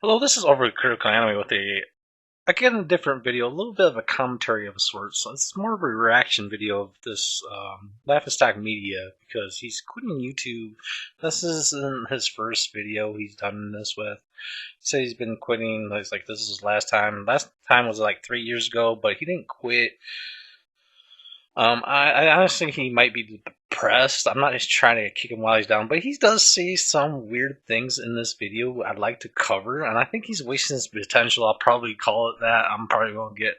Hello, this is Overcritical Anime with again, a different video, a little bit of a commentary of sorts. So it's more of a reaction video of this Laughingstock Media because he's quitting YouTube. This isn't his first video he's done this with. He said he's been quitting. He's like, this is his last time. Last time was like 3 years ago, but he didn't quit. I honestly think he might be depressed. I'm not just trying to kick him while he's down, but he does say some weird things in this video I'd like to cover, and I think he's wasting his potential. I'll probably call it that. I'm probably going to get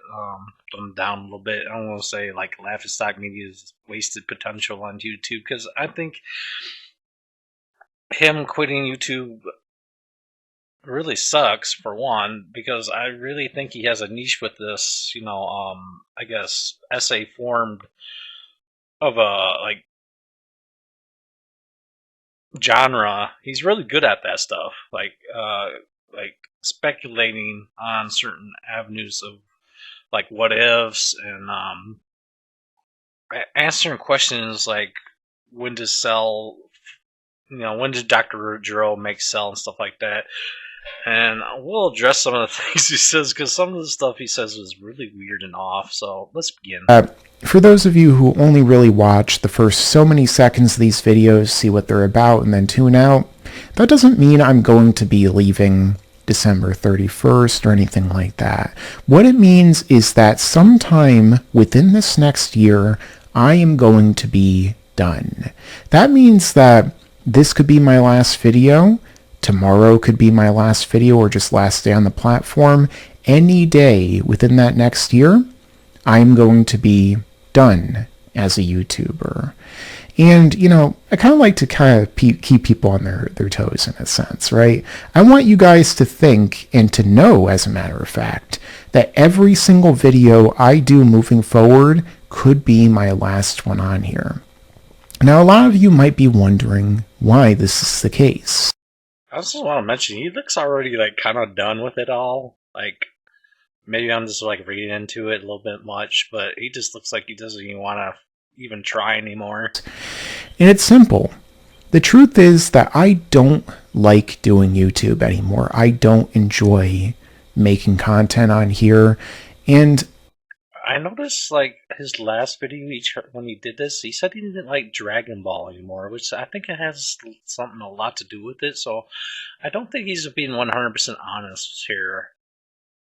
them down a little bit. I don't want to say like Laughingstock Media is wasted potential on YouTube, because I think him quitting YouTube really sucks, for one, because I really think he has a niche with this, I guess essay formed of a like genre. He's really good at that stuff, like speculating on certain avenues of like what ifs, and answering questions like when to sell, when did Dr. Jerome make Cell and stuff like that. And we'll address some of the things he says, because some of the stuff he says is really weird and off. So let's begin. For those of you who only really watch the first so many seconds of these videos, see what they're about, and then tune out, that doesn't mean I'm going to be leaving December 31st or anything like that. What it means is that sometime within this next year, I am going to be done. That means that this could be my last video. Tomorrow could be my last video, or just last day on the platform. Any day within that next year, I'm going to be done as a YouTuber. And, I kind of like to keep people on their toes in a sense, right? I want you guys to think and to know, as a matter of fact, that every single video I do moving forward could be my last one on here. Now, a lot of you might be wondering why this is the case. I also want to mention, he looks already like kind of done with it all. Like, maybe I'm just like reading into it a little bit much, but he just looks like he doesn't even want to even try anymore. And it's simple. The truth is that I don't like doing YouTube anymore. I don't enjoy making content on here. And I noticed, like, his last video, when he did this, he said he didn't like Dragon Ball anymore, which I think it has a lot to do with it. So I don't think he's being 100% honest here,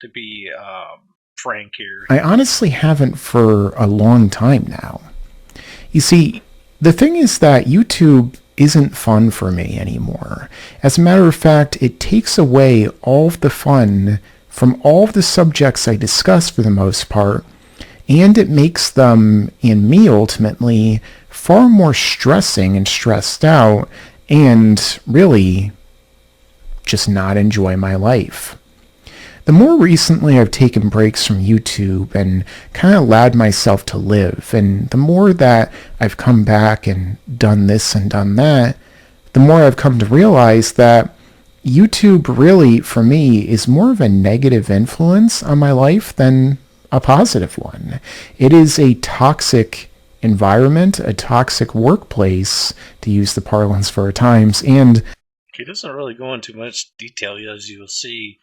to be frank here. I honestly haven't for a long time now. You see, the thing is that YouTube isn't fun for me anymore. As a matter of fact, it takes away all of the fun from all of the subjects I discuss for the most part, and it makes them, and me ultimately, far more stressing and stressed out, and really just not enjoy my life. The more recently I've taken breaks from YouTube and kind of allowed myself to live, and the more that I've come back and done this and done that, the more I've come to realize that YouTube really, for me, is more of a negative influence on my life than a positive one. It is a toxic environment, a toxic workplace, to use the parlance for our times, and he doesn't really go into much detail, as you will see.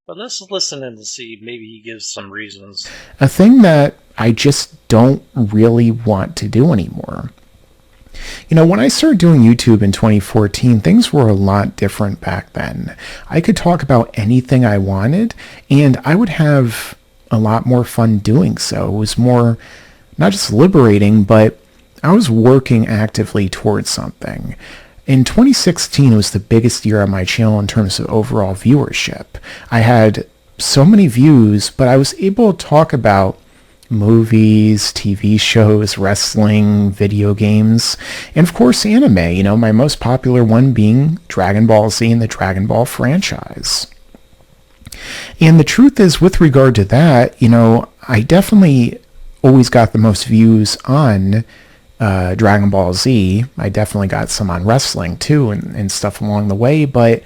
But let's listen in to see, maybe he gives some reasons. A thing that I just don't really want to do anymore. When I started doing YouTube in 2014, things were a lot different back then. I could talk about anything I wanted, and I would have a lot more fun doing so. It was more, not just liberating, but I was working actively towards something. In 2016, it was the biggest year on my channel in terms of overall viewership. I had so many views, but I was able to talk about movies, TV shows, wrestling, video games, and of course anime, my most popular one being Dragon Ball Z and the Dragon Ball franchise. And the truth is, with regard to that, I definitely always got the most views on Dragon Ball Z. I definitely got some on wrestling too, and stuff along the way, but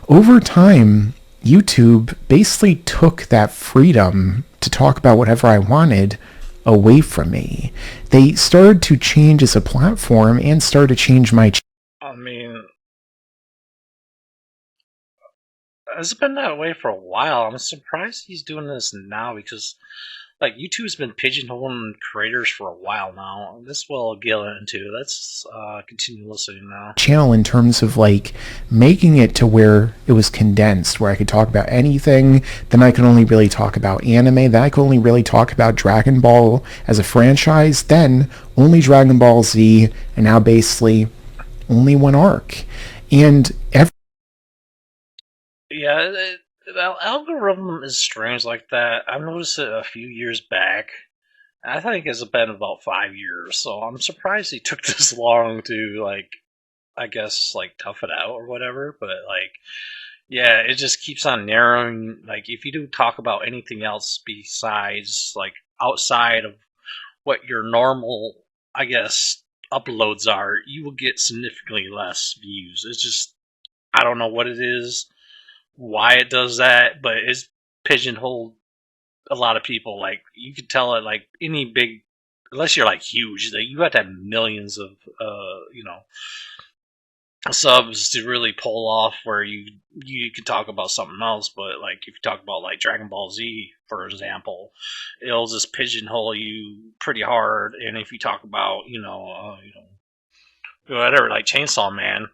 over time, YouTube basically took that freedom to talk about whatever I wanted away from me. They started to change as a platform and started to change my I mean, It's been that way for a while. I'm surprised he's doing this now because, like, YouTube's been pigeonholing creators for a while now. This will get into. Let's continue listening now. Channel in terms of like making it to where it was condensed, where I could talk about anything. Then I could only really talk about anime. Then I could only really talk about Dragon Ball as a franchise. Then only Dragon Ball Z, and now basically only one arc. And Yeah, the algorithm is strange like that. I've noticed it a few years back. I think it's been about 5 years, so I'm surprised he took this long to, like, I guess, like, tough it out or whatever. But, like, yeah, it just keeps on narrowing. Like, if you do talk about anything else besides, like, outside of what your normal, I guess, uploads are, you will get significantly less views. It's just, I don't know what it is, why it does that, but it's pigeonholed a lot of people. Like, you could tell it, like, any big, unless you're like huge, like, you have to have millions of, you know, subs to really pull off where you can talk about something else. But, like, if you talk about, like, Dragon Ball Z, for example, it'll just pigeonhole you pretty hard. And if you talk about, whatever, like Chainsaw Man,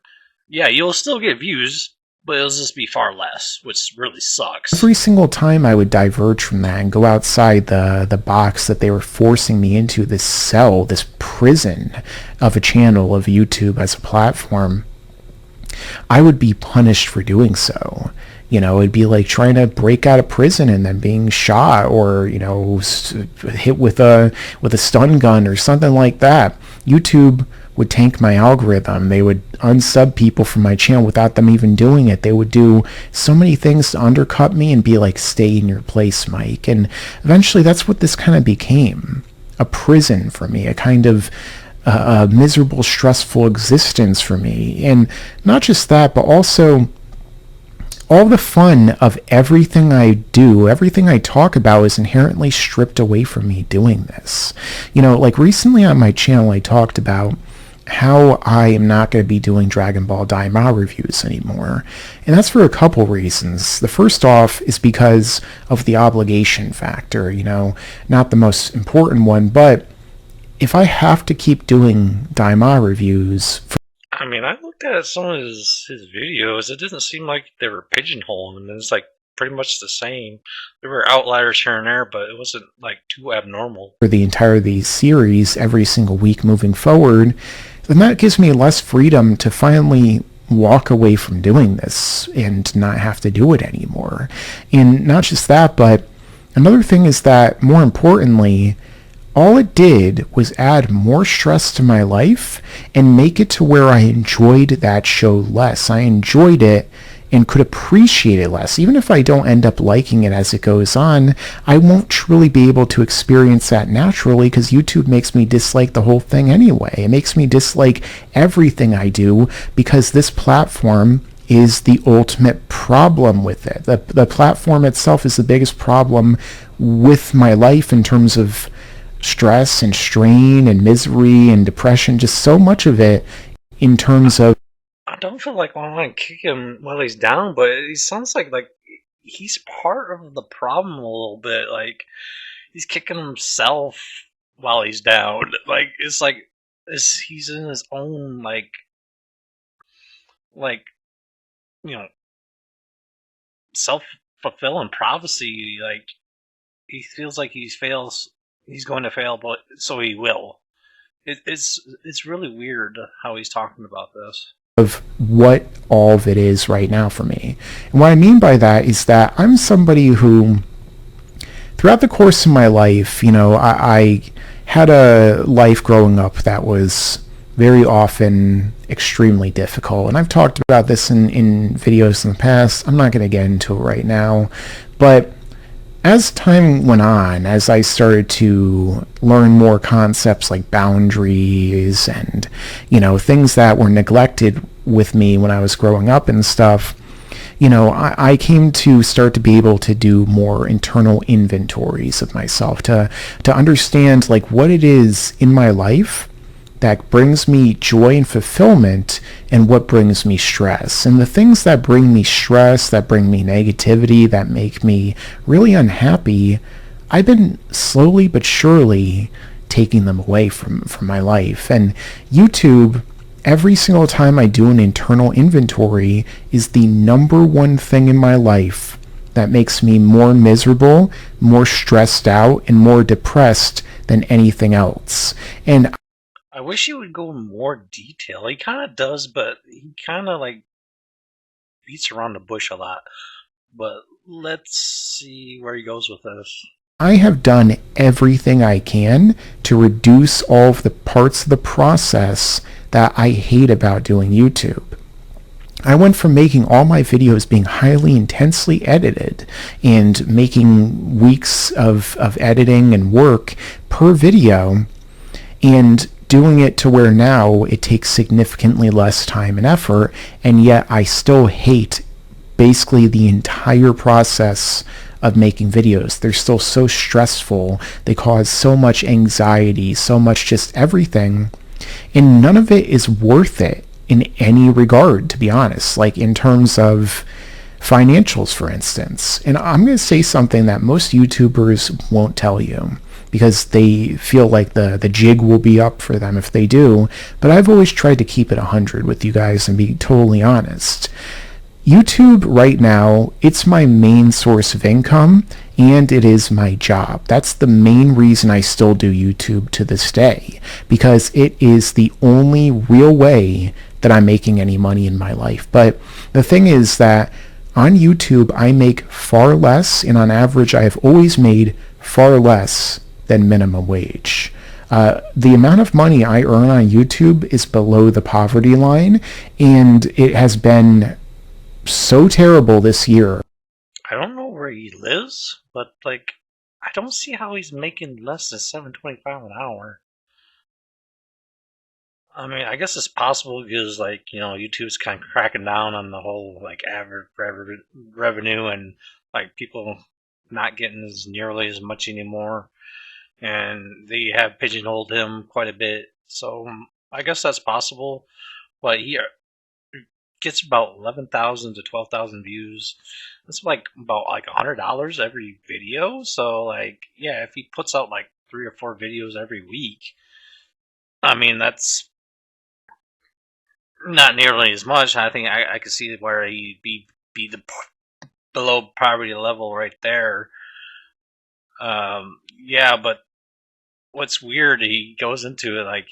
yeah, you'll still get views, but it'll just be far less, which really sucks. every single time I would diverge from that and go outside the box that they were forcing me into, this cell, this prison of a channel, of YouTube as a platform, I would be punished for doing so. It'd be like trying to break out of prison and then being shot, or hit with a stun gun or something like that. YouTube would tank my algorithm. They would unsub people from my channel without them even doing it. They would do so many things to undercut me and be like, "Stay in your place, Mike." And eventually, that's what this kind of became, a prison for me, a kind of a miserable, stressful existence for me. And not just that, but also all the fun of everything I do, everything I talk about is inherently stripped away from me doing this. Like recently on my channel, I talked about how I am not going to be doing Dragon Ball Daima reviews anymore. And that's for a couple reasons. The first off is because of the obligation factor, not the most important one, but if I have to keep doing Daima reviews I mean, I looked at some of his videos. It didn't seem like they were pigeonholing him. It's like pretty much the same. There were outliers here and there, but it wasn't like too abnormal. for the entire these series every single week moving forward, then that gives me less freedom to finally walk away from doing this and not have to do it anymore. And not just that, but another thing is that, more importantly, all it did was add more stress to my life and make it to where I enjoyed that show less. I enjoyed it and could appreciate it less. Even if I don't end up liking it as it goes on, I won't truly be able to experience that naturally, because YouTube makes me dislike the whole thing anyway. It makes me dislike everything I do because this platform is the ultimate problem with it. The platform itself is the biggest problem with my life in terms of stress and strain and misery and depression, just so much of it in terms of. I don't feel like I want to kick him while he's down, but it sounds like he's part of the problem a little bit. Like, he's kicking himself while he's down. Like, he's in his own like self-fulfilling prophecy. Like, he feels like he's going to fail, but so he will. It's really weird how he's talking about this. Of what all of it is right now for me. And what I mean by that is that I'm somebody who, throughout the course of my life, I had a life growing up that was very often extremely difficult. And I've talked about this in videos in the past. I'm not going to get into it right now. But as time went on, as I started to learn more concepts like boundaries and, things that were neglected with me when I was growing up and stuff, I came to start to be able to do more internal inventories of myself, to understand like what it is in my life that brings me joy and fulfillment and what brings me stress. And the things that bring me stress, that bring me negativity, that make me really unhappy, I've been slowly but surely taking them away from my life. And YouTube, every single time I do an internal inventory, is the number one thing in my life that makes me more miserable, more stressed out, and more depressed than anything else. And I wish he would go in more detail. He kind of does, but he kind of like beats around the bush a lot. But let's see where he goes with this. I have done everything I can to reduce all of the parts of the process that I hate about doing YouTube. I went from making all my videos being highly intensely edited and making weeks of editing and work per video, and doing it to where now it takes significantly less time and effort, and yet I still hate basically the entire process of making videos. They're still so stressful. They cause so much anxiety, so much just everything. And none of it is worth it in any regard, to be honest. Like in terms of financials, for instance. And I'm going to say something that most YouTubers won't tell you because they feel like the jig will be up for them if they do. But I've always tried to keep it 100 with you guys and be totally honest. YouTube right now, it's my main source of income and it is my job. That's the main reason I still do YouTube to this day, because it is the only real way that I'm making any money in my life. But the thing is that on YouTube, I make far less, and on average, I have always made far less than minimum wage. The amount of money I earn on YouTube is below the poverty line, and it has been so terrible this year. I don't know where he lives, but like, I don't see how he's making less than $7.25 an hour. I mean, I guess it's possible because, like, YouTube's kind of cracking down on the whole like average revenue and like people not getting as nearly as much anymore, and they have pigeonholed him quite a bit. So I guess that's possible, but he gets about 11,000 to 12,000 views. That's like about like $100 every video. So like, yeah, if he puts out like 3 or 4 videos every week, I mean that's not nearly as much. I think I could see where he'd be the below poverty level right there. Yeah, but what's weird, he goes into it like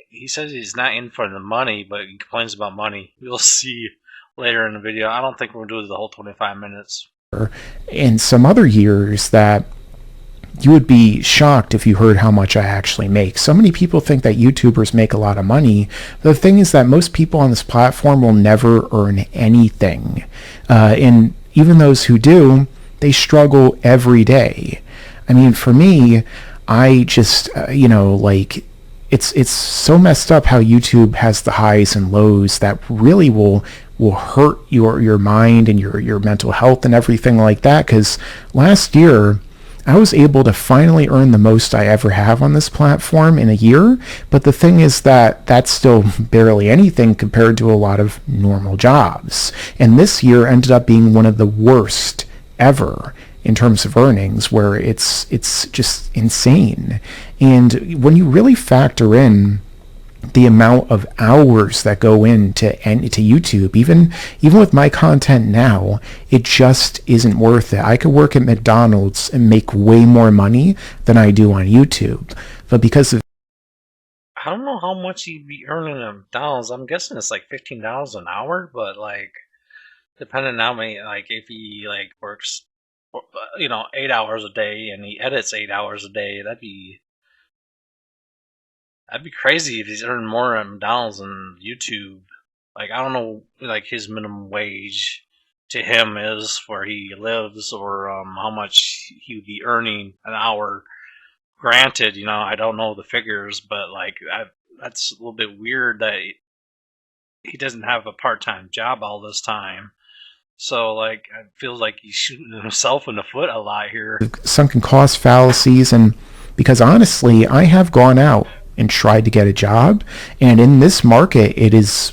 he says he's not in for the money, but he complains about money. You'll see later in the video. I don't think we're going to do the whole 25 minutes. In some other years that you would be shocked if you heard how much I actually make. So many people think that YouTubers make a lot of money. The thing is that most people on this platform will never earn anything. And even those who do, they struggle every day. I mean, for me, I just, like, it's so messed up how YouTube has the highs and lows that really will hurt your mind and your mental health and everything like that. Because last year, I was able to finally earn the most I ever have on this platform in a year, but the thing is that that's still barely anything compared to a lot of normal jobs. And this year ended up being one of the worst ever in terms of earnings, where it's just insane. And when you really factor in the amount of hours that go into YouTube, even with my content now, it just isn't worth it. I could work at McDonald's and make way more money than I do on YouTube, but because of I don't know how much he'd be earning at McDonald's. I'm guessing it's like $15 an hour, but like depending on how many, like if he like works, 8 hours a day and he edits 8 hours a day, that'd be crazy if he's earning more at McDonald's than YouTube. Like I don't know, like his minimum wage to him is where he lives, or how much he would be earning an hour. Granted, I don't know the figures, but like that's a little bit weird that he doesn't have a part-time job all this time. So like, I feel like he's shooting himself in the foot a lot here. sunken cost fallacies, and because honestly, I have gone out and tried to get a job. And in this market, it is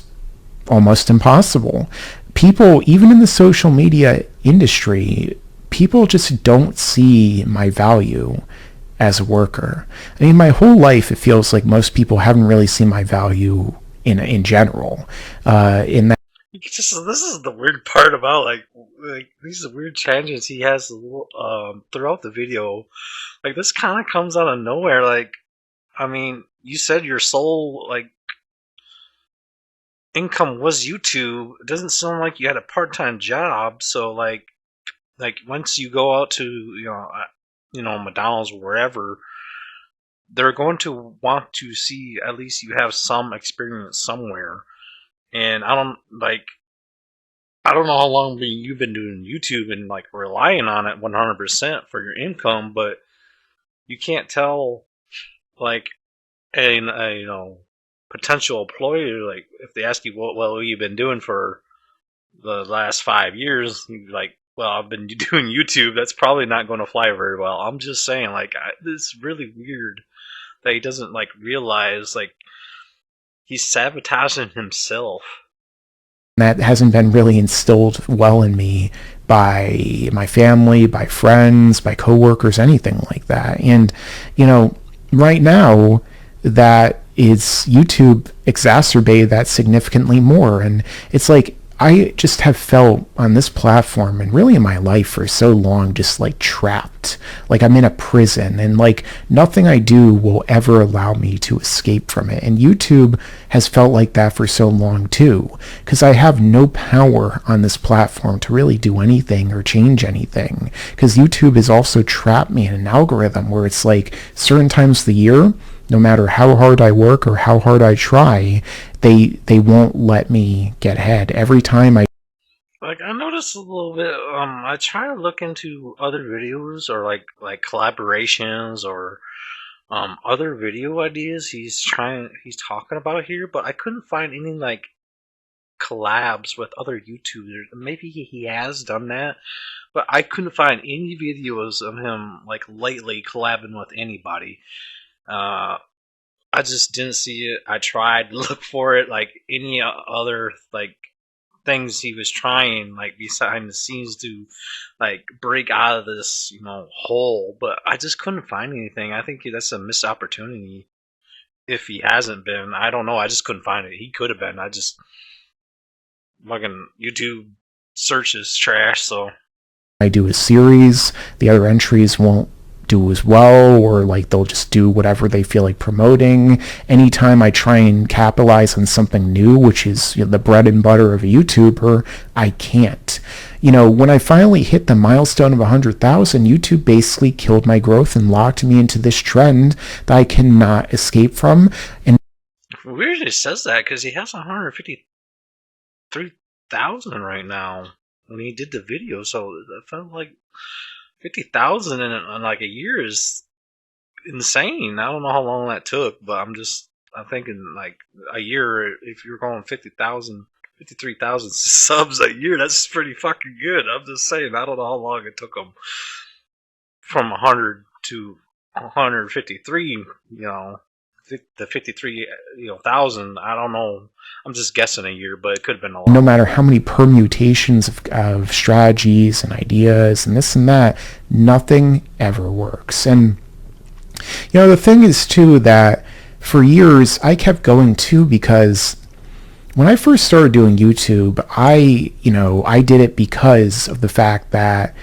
almost impossible. People, even in the social media industry, people just don't see my value as a worker. I mean, my whole life, it feels like most people haven't really seen my value in general. In that, This is the weird part about like these weird tangents he has throughout the video. Like this kind of comes out of nowhere. Like I mean, you said your sole like income was YouTube. It doesn't sound like you had a part time job. So like once you go out to McDonald's or wherever, they're going to want to see at least you have some experience somewhere. And I don't know how long you've been doing YouTube and like relying on it 100% for your income, but you can't tell like a potential employer like if they ask you what you've been doing for the last 5 years, you're like, well, I've been doing YouTube. That's probably not going to fly very well. I'm just saying, like, it's really weird that he doesn't like realize like he's sabotaging himself. that hasn't been really instilled well in me by my family, by friends, by coworkers, anything like that. And, you know, right now, that is YouTube exacerbated that significantly more. And it's like, I just have felt on this platform and really in my life for so long just like trapped. Like I'm in a prison and like nothing I do will ever allow me to escape from it. And YouTube has felt like that for so long too, because I have no power on this platform to really do anything or change anything. Because YouTube has also trapped me in an algorithm where it's like certain times of the year, no matter how hard I work or how hard I try, they won't let me get ahead. Every time I Like I noticed a little bit. I try to look into other videos or like collaborations or other video ideas he's talking about here, but I couldn't find any like collabs with other YouTubers. Maybe he has done that, but I couldn't find any videos of him like lately collabing with anybody. Uh, I just didn't see it. I tried to look for it, like any other like things he was trying, like behind the scenes to like break out of this, hole. But I just couldn't find anything. I think that's a missed opportunity. If he hasn't been, I don't know. I just couldn't find it. He could have been. I just fucking YouTube search is trash. So do a series, the other entries won't do as well, or like they'll just do whatever they feel like promoting. Anytime I try and capitalize on something new, which is the bread and butter of a YouTuber, I can't. When I finally hit the milestone of 100,000, YouTube basically killed my growth and locked me into this trend that I cannot escape from. And weird he says that because he has 153,000 right now when he did the video. So it felt like 50,000 in like a year is insane. I don't know how long that took, but I'm thinking like a year. If you're going 50,000, 53,000 subs a year, that's pretty fucking good. I'm just saying. I don't know how long it took him from 100 to 153. The 53 thousand. I don't know. I'm just guessing a year, but it could have been a no lot matter longer. how many permutations of strategies and ideas and this and that, nothing ever works. And the thing is too that for years I kept going too, because when I first started doing YouTube, I did it because of the fact that,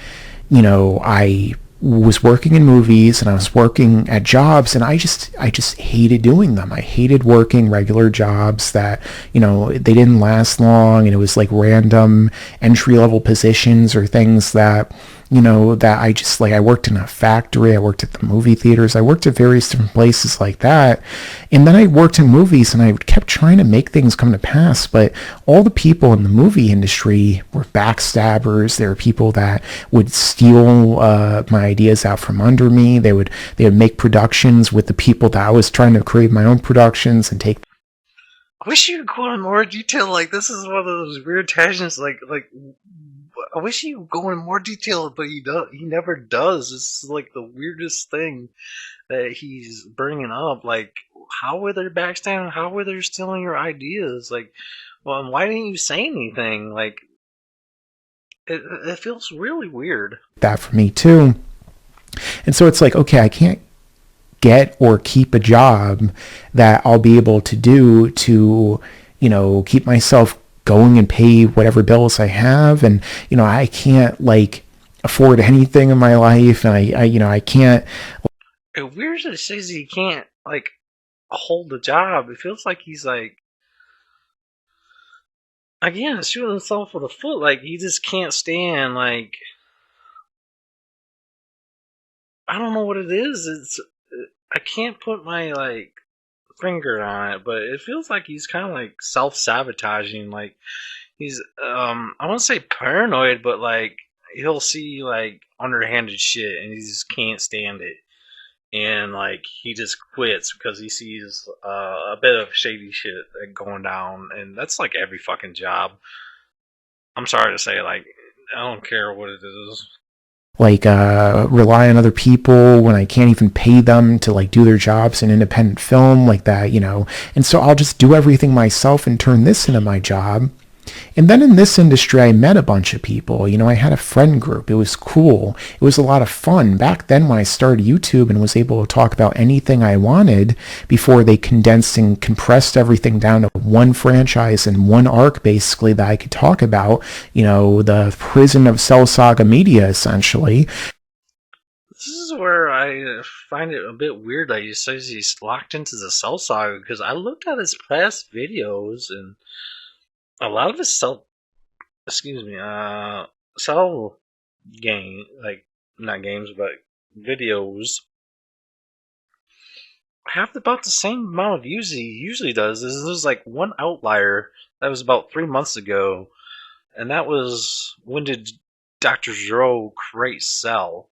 I was working in movies and I was working at jobs, and I just hated doing them. I hated working regular jobs that, they didn't last long, and it was like random entry level positions or things that, that I just like. I worked in a factory, I worked at the movie theaters, I worked at various different places like that. And then I worked in movies and I kept trying to make things come to pass, but all the people in the movie industry were backstabbers. There were people that would steal my ideas out from under me. They would make productions with the people that I was trying to create my own productions and take. I wish you could go in more detail. Like this is one of those weird tangents. Like I wish he would go in more detail, but he never does. It's like the weirdest thing that he's bringing up. Like how were they backstabbing? How were they stealing your ideas? Like, well, and why didn't you say anything? Like, it feels really weird. That for me too. And so it's like, okay, I can't get or keep a job that I'll be able to do to, keep myself going and pay whatever bills I have. And, I can't like afford anything in my life. And I can't. It weird that it says he can't like hold the job. It feels like he's like again shooting himself with a foot. Like he just can't stand. Like I don't know what it is. It's I can't put my like finger on it, but it feels like he's kind of like self sabotaging. Like he's I won't say paranoid, but like he'll see like underhanded shit and he just can't stand it. And like he just quits because he sees a bit of shady shit going down, and that's like every fucking job. I'm sorry to say, like I don't care what it is. Like rely on other people when I can't even pay them to like do their jobs in independent film like that, and so I'll just do everything myself and turn this into my job. And then in this industry, I met a bunch of people. I had a friend group. It was cool. It was a lot of fun. Back then, when I started YouTube and was able to talk about anything I wanted before they condensed and compressed everything down to one franchise and one arc, basically, that I could talk about, the prison of Cell Saga Media, essentially. This is where I find it a bit weird that he says he's locked into the Cell Saga because I looked at his past videos and a lot of his excuse me, Cell game, like not games, but videos have about the same amount of views he usually does. There's like one outlier that was about 3 months ago, and that was when did Dr. Zero create Cell?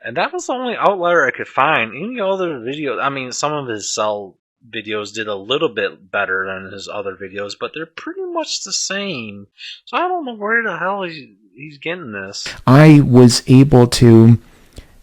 And that was the only outlier I could find. Any other videos, I mean, some of his Cell videos did a little bit better than his other videos, but they're pretty much the same. So I don't know where the hell he's getting this. I was able to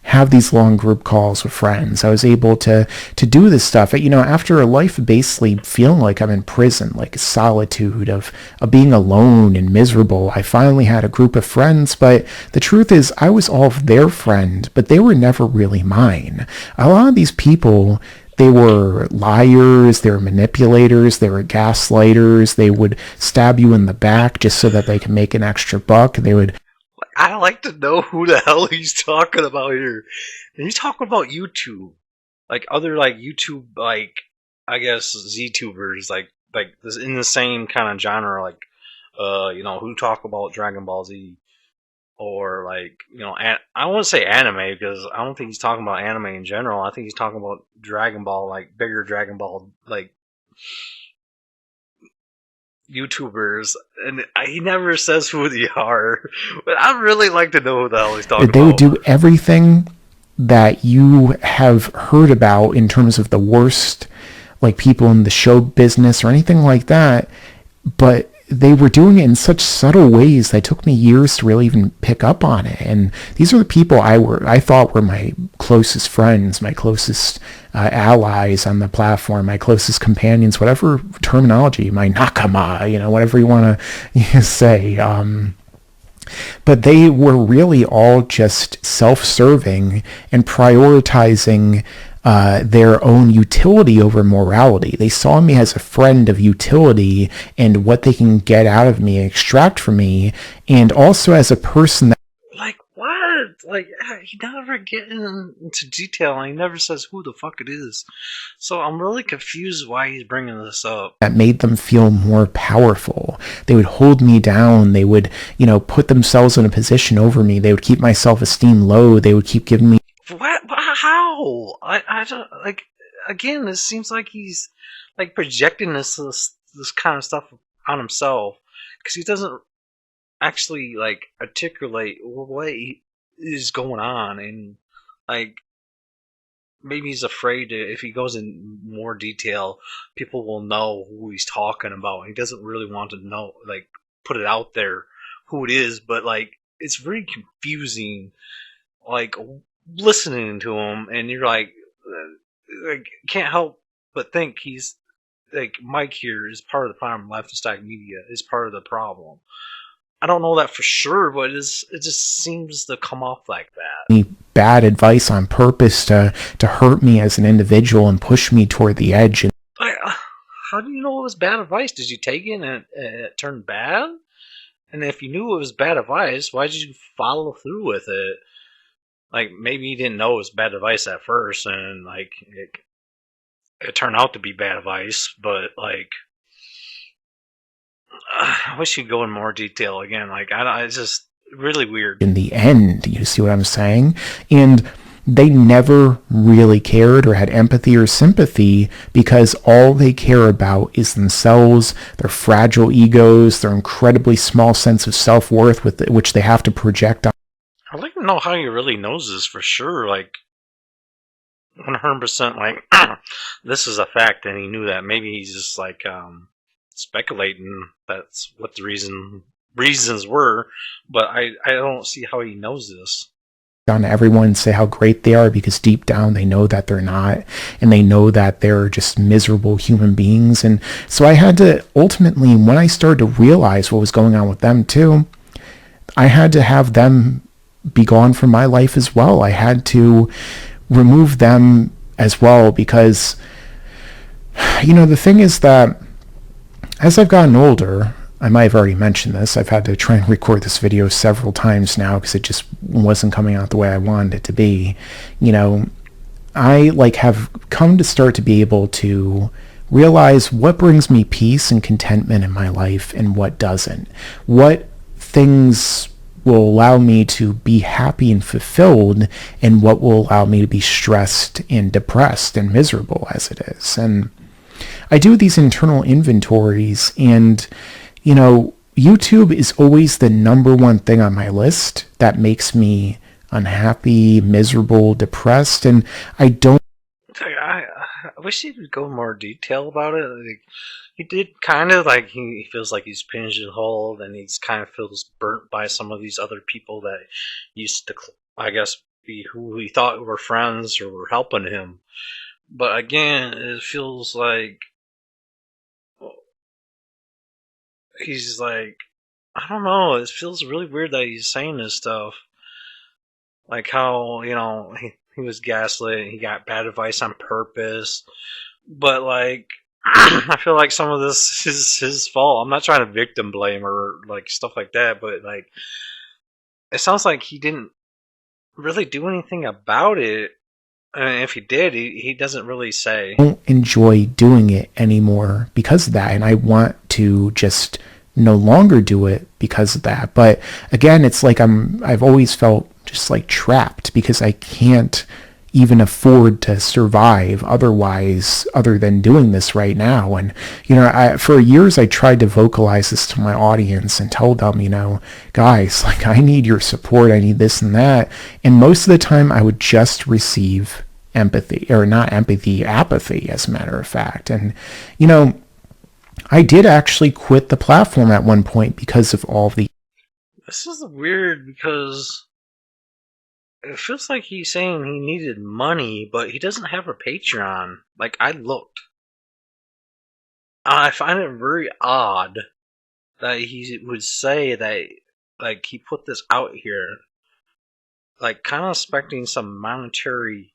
have these long group calls with friends. I was able to do this stuff. After a life of basically feeling like I'm in prison, like a solitude of being alone and miserable, I finally had a group of friends. But the truth is, I was all their friend, but they were never really mine. A lot of these people, they were liars, they were manipulators, they were gaslighters, they would stab you in the back just so that they could make an extra buck. They would I like to know who the hell he's talking about here. And he's talking about YouTube, like other like YouTube, like I guess ZTubers, like this in the same kind of genre, like who talk about Dragon Ball Z or like I won't say anime because I don't think he's talking about anime in general. I think he's talking about Dragon Ball, like bigger Dragon Ball, like YouTubers, and he never says who they are. But I'd really like to know who the hell he's talking they would about. do everything that you have heard about in terms of the worst like people in the show business or anything like that, but they were doing it in such subtle ways that it took me years to really even pick up on it. And these are the people I thought were my closest friends, my closest allies on the platform, my closest companions, whatever terminology, my nakama, whatever you want to say. But they were really all just self-serving and prioritizing their own utility over morality. They saw me as a friend of utility and what they can get out of me, extract from me, and also as a person that Like what? Like he never gets into detail, and he never says who the fuck it is. So I'm really confused why he's bringing this up. made them feel more powerful. They would hold me down. They would, put themselves in a position over me. They would keep my self-esteem low. They would keep giving me What? How? I don't like. Again, this seems like he's like projecting this kind of stuff on himself because he doesn't actually like articulate what is going on, and like maybe he's afraid to, if he goes in more detail, people will know who he's talking about. He doesn't really want to know, like, put it out there who it is, but like it's very confusing. Like listening to him, and you're like can't help but think he's like Mike here is part of the problem. Laughingstock Media is part of the problem. I don't know that for sure, but it just seems to come off like that. Me bad advice on purpose to hurt me as an individual and push me toward the edge. And Like, how do you know it was bad advice? Did you take it and it turned bad? And if you knew it was bad advice, why did you follow through with it? Like maybe you didn't know it was bad advice at first, and like it turned out to be bad advice. But like, I wish you'd go in more detail again. Like, it's just really weird. in the end, you see what I'm saying? And they never really cared or had empathy or sympathy because all they care about is themselves, their fragile egos, their incredibly small sense of self-worth which they have to project on. I'd like to know how he really knows this for sure. Like, 100% like, this is a fact and he knew that. Maybe he's just like, speculating that's what the reasons were, but I don't see how he knows this. On everyone, say how great they are, because deep down they know that they're not, and they know that they're just miserable human beings. And so I had to ultimately, when I started to realize what was going on with them too, I had to have them be gone from my life as well. I had to remove them as well, because the thing is that as I've gotten older, I might have already mentioned this. I've had to try and record this video several times now because it just wasn't coming out the way I wanted it to be. I have come to start to be able to realize what brings me peace and contentment in my life and what doesn't. What things will allow me to be happy and fulfilled, and what will allow me to be stressed and depressed and miserable as it is. And I do these internal inventories, and YouTube is always the number one thing on my list that makes me unhappy, miserable, depressed, and I don't. I wish he would go more detail about it. Like, he did kind of like he feels like he's pigeonholed, and he's kind of feels burnt by some of these other people that used to, I guess, be who he thought were friends or were helping him. But again, it feels like he's like, I don't know. It feels really weird that he's saying this stuff. Like how he was gaslit, he got bad advice on purpose, but like I feel like some of this is his fault. I'm not trying to victim blame or like stuff like that, but like it sounds like he didn't really do anything about it. And if he did, he doesn't really say. don't enjoy doing it anymore because of that, and I want to just no longer do it because of that. But again, it's like I've always felt just like trapped because I can't even afford to survive otherwise, other than doing this right now. And for years I tried to vocalize this to my audience and tell them, guys, like, I need your support, I need this and that. And most of the time I would just receive empathy, or not empathy, apathy, as a matter of fact. And I did actually quit the platform at one point because of all the. This is weird because it feels like he's saying he needed money, but he doesn't have a Patreon. Like, I looked. I find it very odd that he would say that, like, he put this out here, like, kind of expecting some monetary,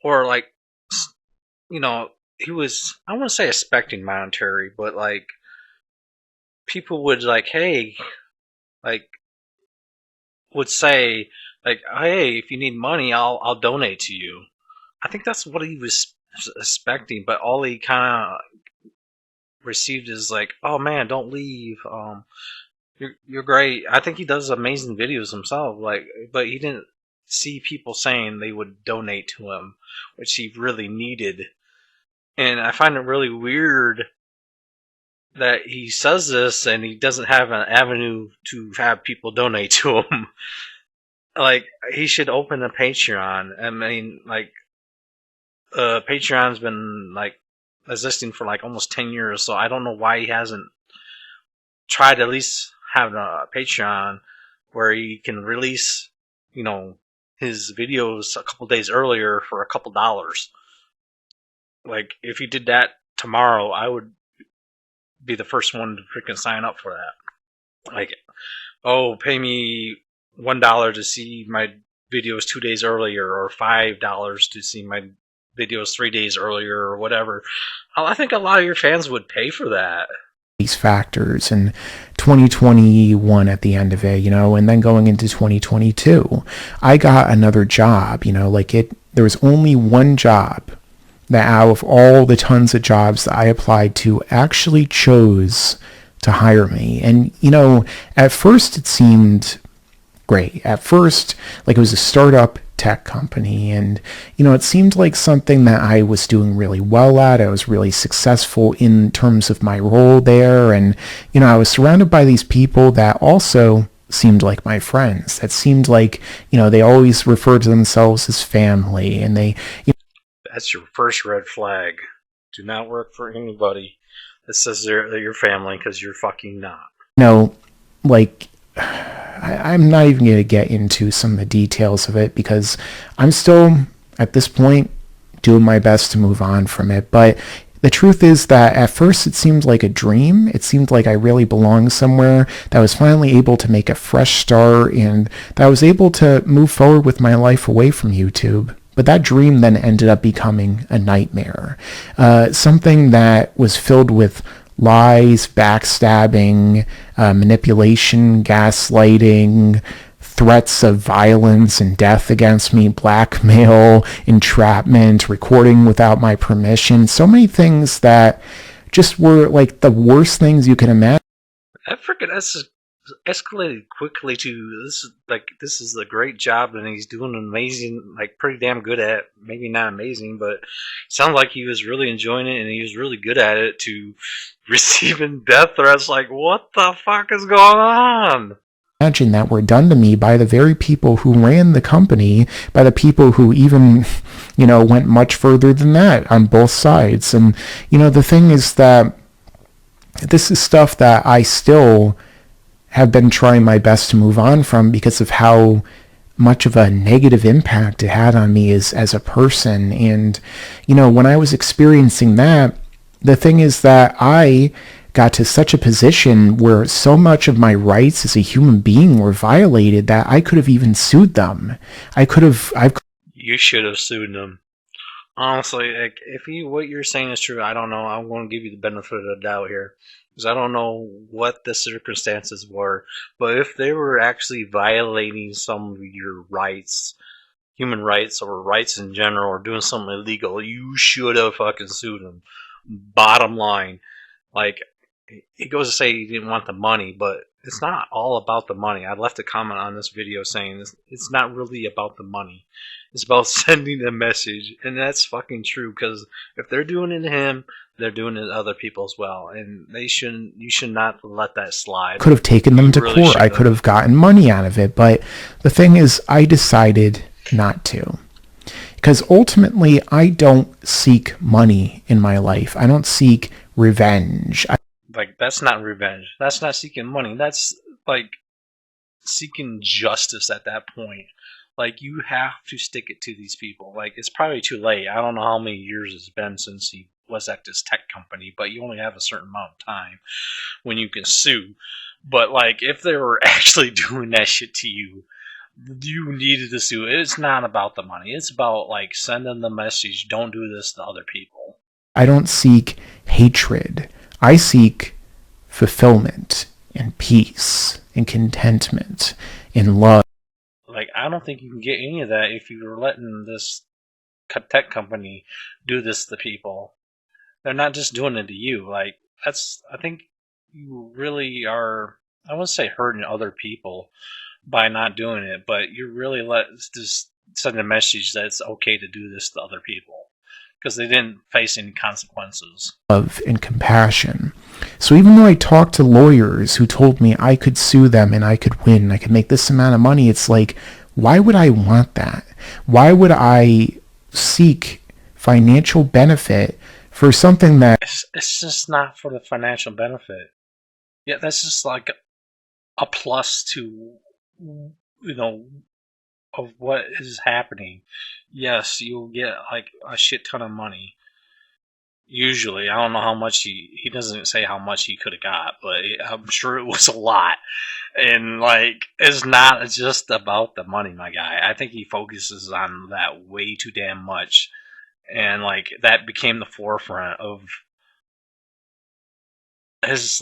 or like, he was, I wouldn't say expecting monetary, but like, people would, like, hey, like, would say, like, hey, if you need money, I'll donate to you. I think that's what he was expecting, but all he kind of received is like, "Oh man, don't leave. You're great." I think he does amazing videos himself. Like, but he didn't see people saying they would donate to him, which he really needed. And I find it really weird that he says this and he doesn't have an avenue to have people donate to him. Like, he should open a Patreon. I mean, like, Patreon's been like existing for like almost 10 years, so I don't know why he hasn't tried to at least have a Patreon where he can release, his videos a couple days earlier for a couple dollars. Like, if you did that tomorrow, I would be the first one to freaking sign up for that. Like, oh, pay me $1 to see my videos 2 days earlier, or $5 to see my videos 3 days earlier, or whatever. I think a lot of your fans would pay for that. these factors and 2021 at the end of it, and then going into 2022, I got another job, there was only one job that out of all the tons of jobs that I applied to actually chose to hire me. And, at first it seemed great. At first, like it was a startup tech company, and it seemed like something that I was doing really well at. I was really successful in terms of my role there, and I was surrounded by these people that also seemed like my friends. That seemed like they always referred to themselves as family, and they That's your first red flag. Do not work for anybody that says they're your family, because you're fucking not. like I'm not even going to get into some of the details of it because I'm still, at this point, doing my best to move on from it. But the truth is that at first it seemed like a dream. It seemed like I really belonged somewhere, that I was finally able to make a fresh start, and that I was able to move forward with my life away from YouTube. But that dream then ended up becoming a nightmare. Something that was filled with lies, backstabbing, manipulation, gaslighting, threats of violence and death against me, blackmail, entrapment, recording without my permission. So many things that just were like the worst things you can imagine. That freaking escalated quickly to this is a great job, and he's doing an amazing, like pretty damn good at it. Maybe not amazing, but it sounded like he was really enjoying it and he was really good at it, to receiving death threats. Like, what the fuck is going on? Imagine that were done to me by the very people who ran the company, by the people who even, went much further than that on both sides. And, the thing is that this is stuff that I still have been trying my best to move on from because of how much of a negative impact it had on me as a person. And, when I was experiencing that, the thing is that I got to such a position where so much of my rights as a human being were violated that I could have even sued them. You should have sued him. Honestly, like, if what you're saying is true, I don't know. I'm going to give you the benefit of the doubt here, because I don't know what the circumstances were. But if they were actually violating some of your rights, human rights or rights in general, or doing something illegal, you should have fucking sued them. Bottom line, like, it goes to say he didn't want the money, but it's not all about the money. I left a comment on this video saying it's not really about the money. It's about sending a message, and that's fucking true. Because if they're doing it to him, they're doing it to other people as well, and they shouldn't. You should not let that slide. Could have taken them You to really court. I should could have. have gotten money out of it. But the thing is, I decided not to. Because ultimately, I don't seek money in my life. I don't seek revenge. Like, that's not revenge. That's not seeking money. That's like seeking justice at that point. Like, you have to stick it to these people. Like, it's probably too late. I don't know how many years it's been since he was at this tech company, but you only have a certain amount of time when you can sue. But like, if they were actually doing that shit to you, you needed to sue. It's not about the money. It's about like sending the message: don't do this to other people. I don't seek hatred. I seek fulfillment and peace and contentment and love. Like, I don't think you can get any of that if you were letting this tech company do this to people. They're not just doing it to you. Like, I think you really are, I wouldn't say hurting other people by not doing it, but you're really just sending a message that it's okay to do this to other people because they didn't face any consequences. Love and compassion. So even though I talked to lawyers who told me I could sue them and I could win, I could make this amount of money, it's like, why would I want that? Why would I seek financial benefit for something that It's just not for the financial benefit. Yeah, that's just like a plus to, of what is happening. Yes, you'll get like a shit ton of money, Usually, I don't know how much he doesn't say how much he could have got, but I'm sure it was a lot. And like, it's not just about the money, my guy. I think he focuses on that way too damn much, and like that became the forefront of his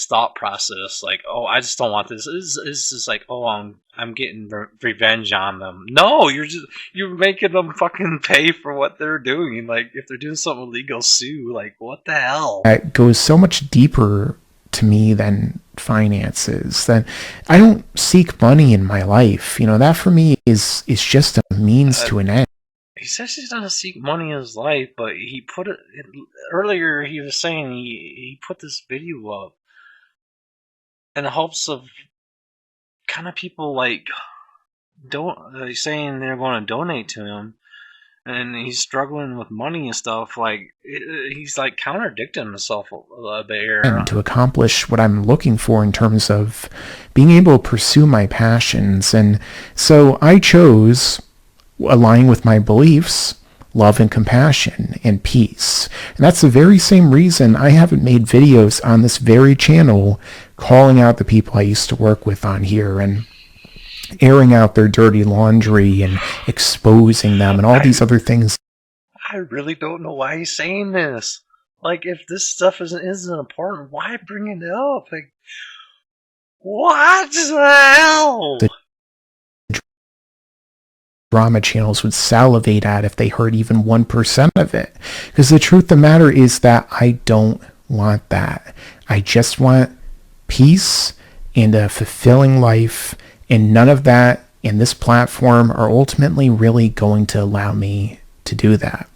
thought process. Like, oh, I just don't want this. This is like, oh, I'm getting revenge on them. No, you're making them fucking pay for what they're doing. Like, if they're doing something illegal, sue. Like, what the hell? That goes so much deeper to me than finances. That I don't seek money in my life. That for me is just a means Uh, to an end. he says he doesn't seek money in his life, but he put it earlier. He was saying he put this video up in the hopes of kind of people like don't saying they're going to donate to him, and he's struggling with money and stuff. Like he's like contradicting himself a bit here. And to accomplish what I'm looking for in terms of being able to pursue my passions. And so I chose, aligning with my beliefs, love and compassion and peace. And that's the very same reason I haven't made videos on this very channel calling out the people I used to work with on here and airing out their dirty laundry and exposing them and all I these other things. I really don't know why he's saying this. Like, if this stuff isn't important, why bring it up? Like, what the hell? The drama channels would salivate at if they heard even 1% of it. Because the truth of the matter is that I don't want that. I just want peace and a fulfilling life, and none of that in this platform are ultimately really going to allow me to do that.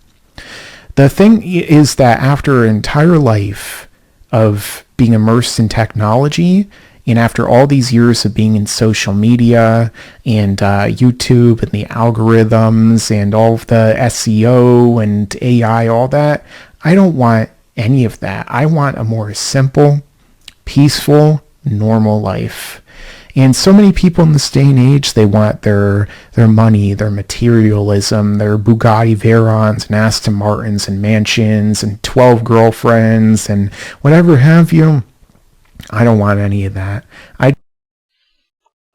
The thing is that after an entire life of being immersed in technology, and after all these years of being in social media and YouTube and the algorithms and all of the SEO and AI, all that, I don't want any of that. I want a more simple, peaceful, normal life. And so many people in this day and age, they want their money, their materialism, their Bugatti Veyrons and Aston Martins and mansions and 12 girlfriends and whatever have you. I don't want any of that. Like,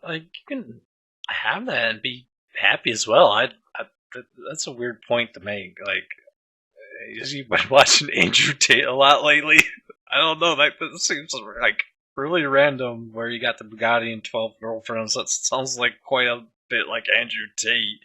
you can have that and be happy as well. That's a weird point to make. Like, you've been watching Andrew Tate a lot lately. I don't know. That seems like really random. Where you got the Bugatti and 12 girlfriends. That sounds like quite a bit like Andrew Tate.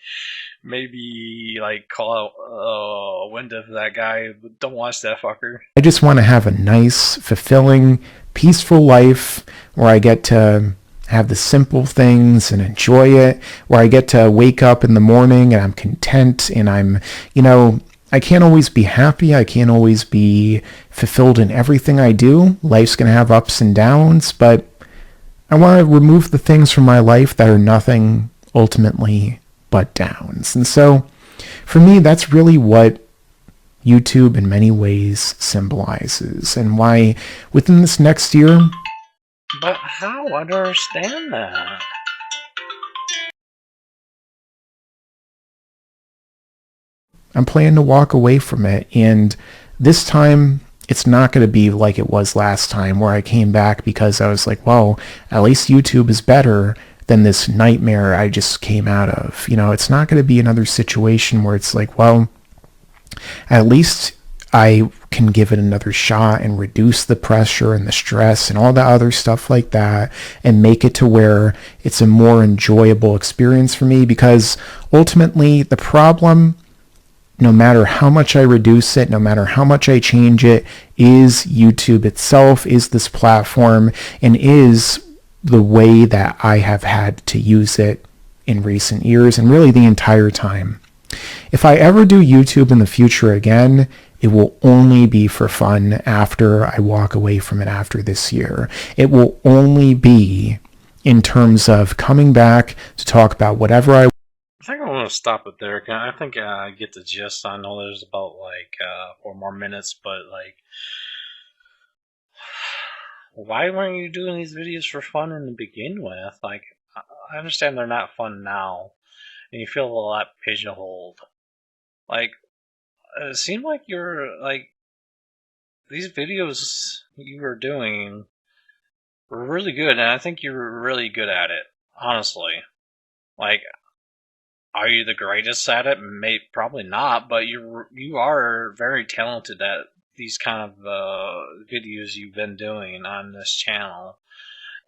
Maybe like call out a window for that guy. But don't watch that fucker. I just want to have a nice, fulfilling, peaceful life where I get to have the simple things and enjoy it, where I get to wake up in the morning and I'm content and I can't always be happy. I can't always be fulfilled in everything I do. Life's going to have ups and downs, but I want to remove the things from my life that are nothing ultimately but downs. And so for me, that's really what YouTube in many ways symbolizes, and why within this next year, But how? I don't understand that. I'm planning to walk away from it. And this time, it's not going to be like it was last time, where I came back because I was like, well, at least YouTube is better than this nightmare I just came out of. It's not going to be another situation where it's like, well, at least I can give it another shot and reduce the pressure and the stress and all the other stuff like that and make it to where it's a more enjoyable experience for me. Because ultimately the problem, no matter how much I reduce it, no matter how much I change it, is YouTube itself, is this platform, and is the way that I have had to use it in recent years and really the entire time. If I ever do YouTube in the future again, it will only be for fun after I walk away from it after this year. It will only be in terms of coming back to talk about whatever I think I'm gonna stop it there. I think I get the gist. I know there's about like 4 more minutes, but like, why weren't you doing these videos for fun in the begin with? Like, I understand they're not fun now, and you feel a lot pigeonholed. Like, it seemed like you're like these videos you were doing were really good, and I think you're really good at it. Honestly, like, are you the greatest at it? Probably not, but you are very talented at these kind of videos you've been doing on this channel.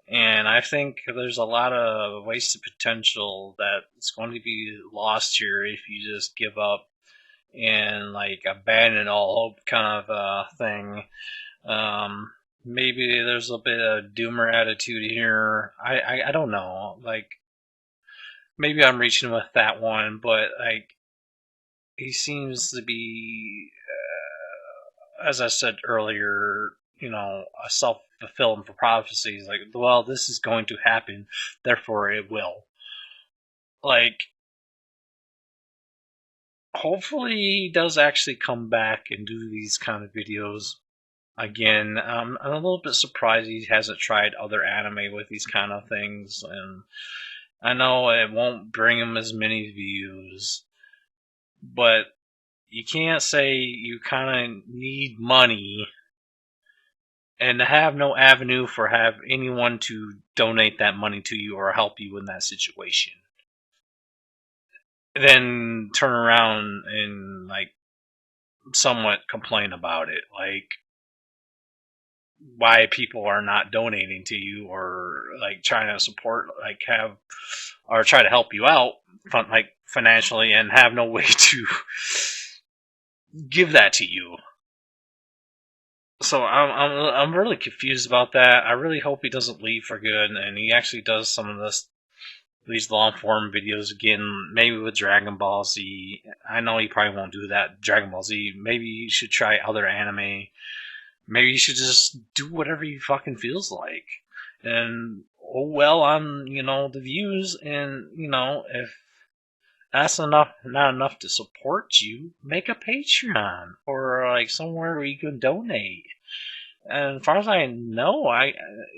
And I think there's a lot of wasted potential that's going to be lost here if you just give up and like abandon all hope kind of thing. Um, Maybe there's a bit of doomer attitude here. I don't know. Like, maybe I'm reaching with that one, but like, he seems to be, as I said earlier, a self fulfilling prophecy. He's like, well, this is going to happen, therefore it will. Like, hopefully he does actually come back and do these kind of videos again. I'm a little bit surprised he hasn't tried other anime with these kind of things, and I know it won't bring him as many views, but you can't say you kind of need money and have no avenue for have anyone to donate that money to you or help you in that situation. Then turn around and like somewhat complain about it, like why people are not donating to you or like trying to support, like have or try to help you out, like financially, and have no way to give that to you. So I'm really confused about that. I really hope he doesn't leave for good, and he actually does some of these long form videos again, maybe with Dragon Ball Z. I know he probably won't do that. Dragon Ball Z. Maybe you should try other anime. Maybe you should just do whatever he fucking feels like. And oh well on, the views, and if that's not enough to support you, make a Patreon or like somewhere where you can donate. And as far as I know,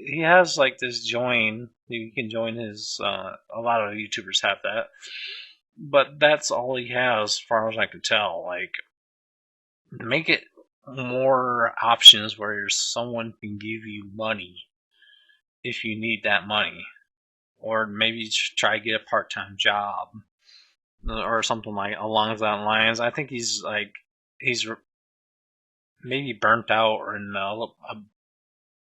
he has like this join. You can join his. A lot of YouTubers have that, but that's all he has, as far as I can tell. Like, make it more options where someone can give you money if you need that money, or maybe try to get a part-time job or something like along that lines. I think he's maybe burnt out or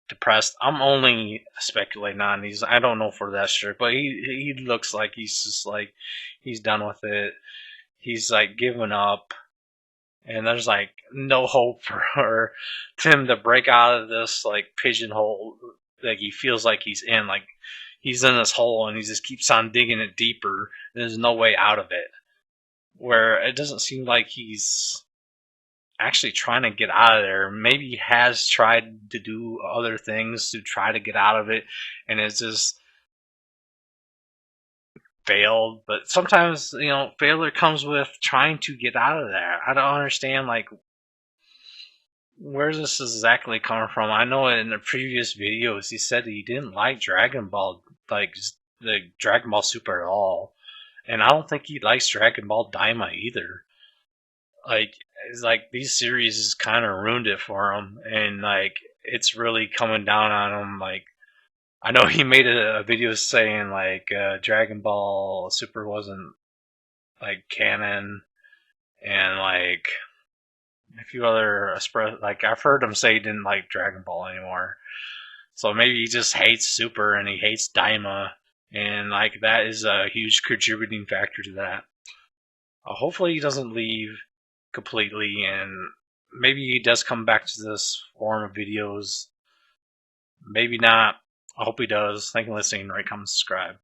depressed. I'm only speculating on these. I don't know for that sure, but he looks like he's just like he's done with it. He's like given up, and there's like no hope for him to break out of this like pigeonhole. Like he feels like he's in. Like he's in this hole, and he just keeps on digging it deeper. There's no way out of it. Where it doesn't seem like he's actually trying to get out of there. Maybe he has tried to do other things to try to get out of it, and it's just failed. But sometimes, failure comes with trying to get out of there. I don't understand, like, where this is exactly coming from. I know in the previous videos he said he didn't like Dragon Ball, like the Dragon Ball Super at all, and I don't think he likes Dragon Ball Daima either. Like, it's like these series kind of ruined it for him, and like it's really coming down on him. Like, I know he made a video saying like Dragon Ball Super wasn't like canon, and like a few other express, like I've heard him say he didn't like Dragon Ball anymore. So maybe he just hates Super and he hates Daima, and like that is a huge contributing factor to that. Hopefully he doesn't leave completely, and maybe he does come back to this form of videos. Maybe not. I hope he does. Thank you for listening. Right, comment, subscribe.